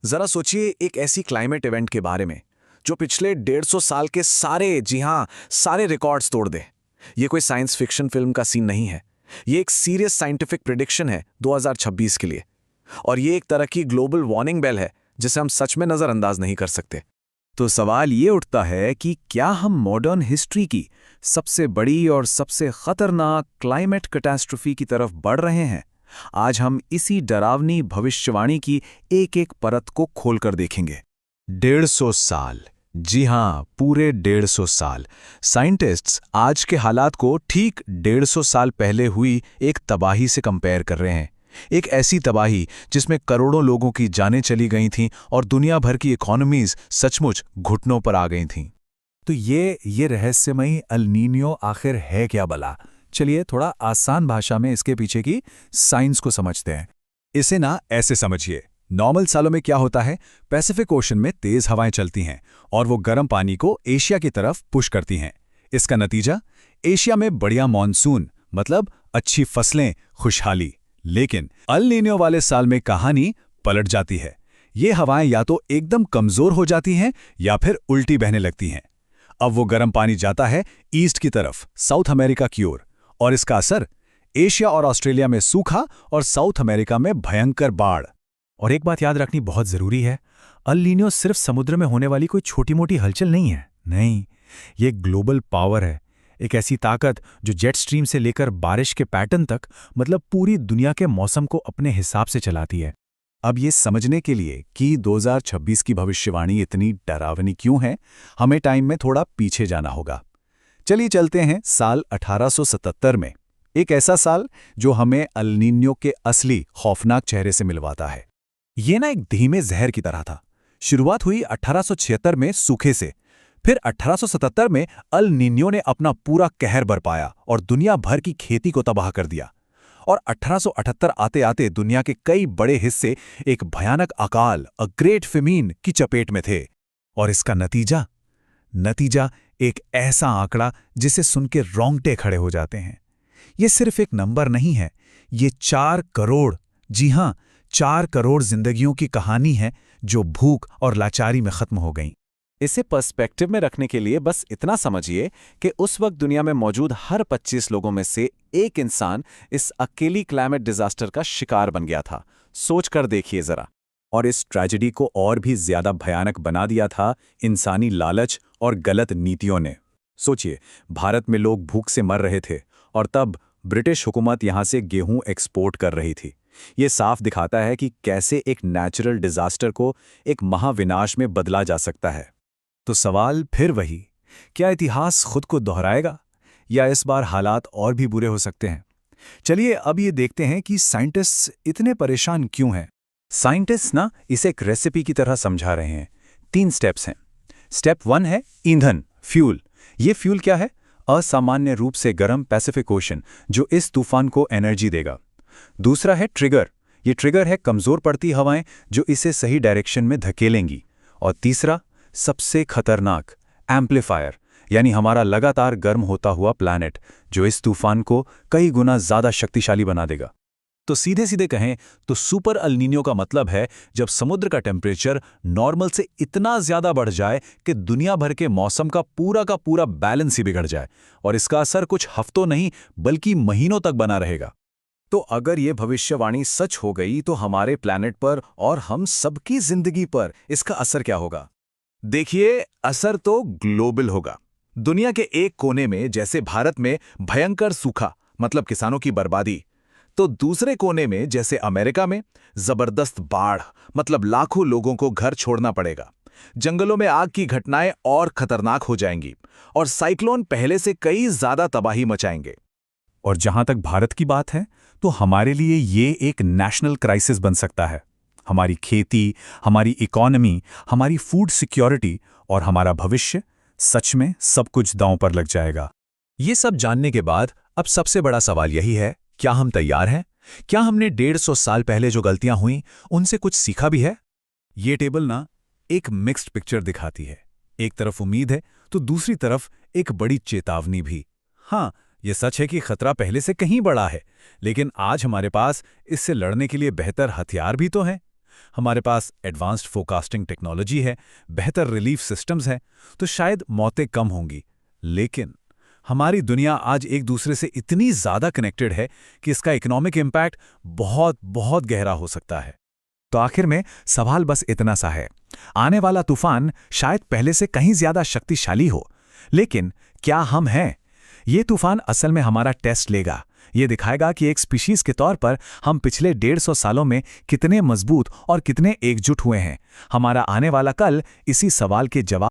जरा सोचिए एक ऐसी क्लाइमेट इवेंट के बारे में जो पिछले 150 साल के सारे, जी हाँ, सारे रिकॉर्ड्स तोड़ दे। ये कोई साइंस फिक्शन फिल्म का सीन नहीं है। ये एक सीरियस साइंटिफिक प्रिडिक्शन है 2026 के लिए। और ये एक तरह की ग्लोबल वार्निंग बेल है जिसे हम सच में नजरअंदाज नहीं कर सकते। तो सवाल ये उठता है कि क्या हम मॉडर्न हिस्ट्री की सबसे बड़ी और सबसे खतरनाक क्लाइमेट कैटास्ट्रोफी की तरफ बढ़ रहे हैं? आज हम इसी डरावनी भविष्यवाणी की एक एक परत को खोलकर देखेंगे। 150 साल, जी हां, पूरे 150 साल। साइंटिस्ट्स आज के हालात को ठीक 150 साल पहले हुई एक तबाही से कंपेयर कर रहे हैं। एक ऐसी तबाही जिसमें करोड़ों लोगों की जानें चली गई थीं और दुनिया भर की इकोनॉमीज सचमुच घुटनों पर आ गई थीं। तो ये रहस्यमयी अल नीनियो आखिर है क्या भला? चलिए थोड़ा आसान भाषा में इसके पीछे की साइंस को समझते हैं। इसे ना ऐसे समझिए, नॉर्मल सालों में क्या होता है, पैसिफिक ओशन में तेज हवाएं चलती हैं और वो गर्म पानी को एशिया की तरफ पुश करती हैं। इसका नतीजा, एशिया में बढ़िया मॉनसून, मतलब अच्छी फसलें, खुशहाली। लेकिन अल नीनियो वाले साल में कहानी पलट जाती है। ये हवाएं या तो एकदम कमजोर हो जाती हैं या फिर उल्टी बहने लगती हैं। अब वो गर्म पानी जाता है ईस्ट की तरफ, साउथ अमेरिका की ओर, और इसका असर एशिया और ऑस्ट्रेलिया में सूखा और साउथ अमेरिका में भयंकर बाढ़। और एक बात याद रखनी बहुत जरूरी है, अल नीनियो सिर्फ समुद्र में होने वाली कोई छोटी मोटी हलचल नहीं है। नहीं, ये ग्लोबल पावर है, एक ऐसी ताकत जो जेट स्ट्रीम से लेकर बारिश के पैटर्न तक, मतलब पूरी दुनिया के मौसम को अपने हिसाब से चलाती है। अब ये समझने के लिए कि 2026 की भविष्यवाणी इतनी डरावनी क्यों है, हमें टाइम में थोड़ा पीछे जाना होगा। चलिए चलते हैं साल 1877 में, एक ऐसा साल जो हमें अल नीनियो के असली खौफनाक चेहरे से मिलवाता है। ये ना एक धीमे जहर की तरह था। शुरुआत हुई 1876 में सूखे से, फिर 1877 में अल नीनियो ने अपना पूरा कहर बरपाया और दुनिया भर की खेती को तबाह कर दिया। और 1878 आते आते दुनिया के कई बड़े हिस्से एक भयानक अकाल, अ ग्रेट फेमीन की चपेट में थे। और इसका नतीजा एक ऐसा आंकड़ा जिसे सुन के रोंगटे खड़े हो जाते हैं। ये सिर्फ एक नंबर नहीं है, ये 4 करोड़, जी हां, 4 करोड़ जिंदगियों की कहानी है जो भूख और लाचारी में खत्म हो गईं। इसे पर्सपेक्टिव में रखने के लिए बस इतना समझिए कि उस वक्त दुनिया में मौजूद हर 25 लोगों में से एक इंसान इस अकेली क्लाइमेट डिजास्टर का शिकार बन गया था। सोच कर देखिए जरा। और इस ट्रेजेडी को और भी ज्यादा भयानक बना दिया था इंसानी लालच और गलत नीतियों ने। सोचिए, भारत में लोग भूख से मर रहे थे और तब ब्रिटिश हुकूमत यहां से गेहूं एक्सपोर्ट कर रही थी। ये साफ दिखाता है कि कैसे एक नेचुरल डिजास्टर को एक महाविनाश में बदला जा सकता है। तो सवाल फिर वही, क्या इतिहास खुद को दोहराएगा या इस बार हालात और भी बुरे हो सकते हैं? चलिए अब ये देखते हैं कि साइंटिस्ट्स इतने परेशान क्यों हैं। साइंटिस्ट्स ना इसे एक रेसिपी की तरह समझा रहे हैं। 3 स्टेप्स हैं। स्टेप 1 है ईंधन, फ्यूल। ये फ्यूल क्या है? असामान्य रूप से गर्म पैसिफिक ओशन जो इस तूफान को एनर्जी देगा। दूसरा है ट्रिगर। ये ट्रिगर है कमजोर पड़ती हवाएं जो इसे सही डायरेक्शन में धकेलेंगी। और तीसरा, सबसे खतरनाक, एम्पलीफायर, यानी हमारा लगातार गर्म होता हुआ प्लैनेट जो इस तूफान को कई गुना ज्यादा शक्तिशाली बना देगा। तो सीधे सीधे कहें तो सुपर अल नीनियो का मतलब है जब समुद्र का टेम्परेचर नॉर्मल से इतना ज्यादा बढ़ जाए कि दुनिया भर के मौसम का पूरा बैलेंस ही बिगड़ जाए, और इसका असर कुछ हफ्तों नहीं बल्कि महीनों तक बना रहेगा। तो अगर ये भविष्यवाणी सच हो गई तो हमारे प्लैनेट पर और हम सबकी जिंदगी पर इसका असर क्या होगा? देखिए, असर तो ग्लोबल होगा। दुनिया के एक कोने में जैसे भारत में भयंकर सूखा, मतलब किसानों की बर्बादी, तो दूसरे कोने में जैसे अमेरिका में जबरदस्त बाढ़, मतलब लाखों लोगों को घर छोड़ना पड़ेगा। जंगलों में आग की घटनाएं और खतरनाक हो जाएंगी और साइक्लोन पहले से कई ज्यादा तबाही मचाएंगे। और जहां तक भारत की बात है तो हमारे लिए ये एक नेशनल क्राइसिस बन सकता है। हमारी खेती, हमारी इकोनॉमी, हमारी फूड सिक्योरिटी और हमारा भविष्य, सच में सब कुछ दांव पर लग जाएगा। ये सब जानने के बाद अब सबसे बड़ा सवाल यही है, क्या हम तैयार हैं? क्या हमने 150 साल पहले जो गलतियां हुई उनसे कुछ सीखा भी है? ये टेबल ना एक मिक्स्ड पिक्चर दिखाती है। एक तरफ उम्मीद है तो दूसरी तरफ एक बड़ी चेतावनी भी। हाँ, ये सच है कि खतरा पहले से कहीं बड़ा है, लेकिन आज हमारे पास इससे लड़ने के लिए बेहतर हथियार भी तो हैं। हमारे पास एडवांस्ड फोरकास्टिंग टेक्नोलॉजी है, बेहतर रिलीफ सिस्टम्स हैं, तो शायद मौतें कम होंगी। लेकिन हमारी दुनिया आज एक दूसरे से इतनी ज़्यादा कनेक्टेड है कि इसका इकोनॉमिक इम्पैक्ट बहुत बहुत गहरा हो सकता है। तो आखिर में सवाल बस इतना सा है, आने वाला तूफान शायद पहले से कहीं ज्यादा शक्तिशाली हो, लेकिन क्या हम हैं? ये तूफान असल में हमारा टेस्ट लेगा। ये दिखाएगा कि एक स्पीशीज के तौर पर हम पिछले 150 सालों में कितने मजबूत और कितने एकजुट हुए हैं। हमारा आने वाला कल इसी सवाल के जवाब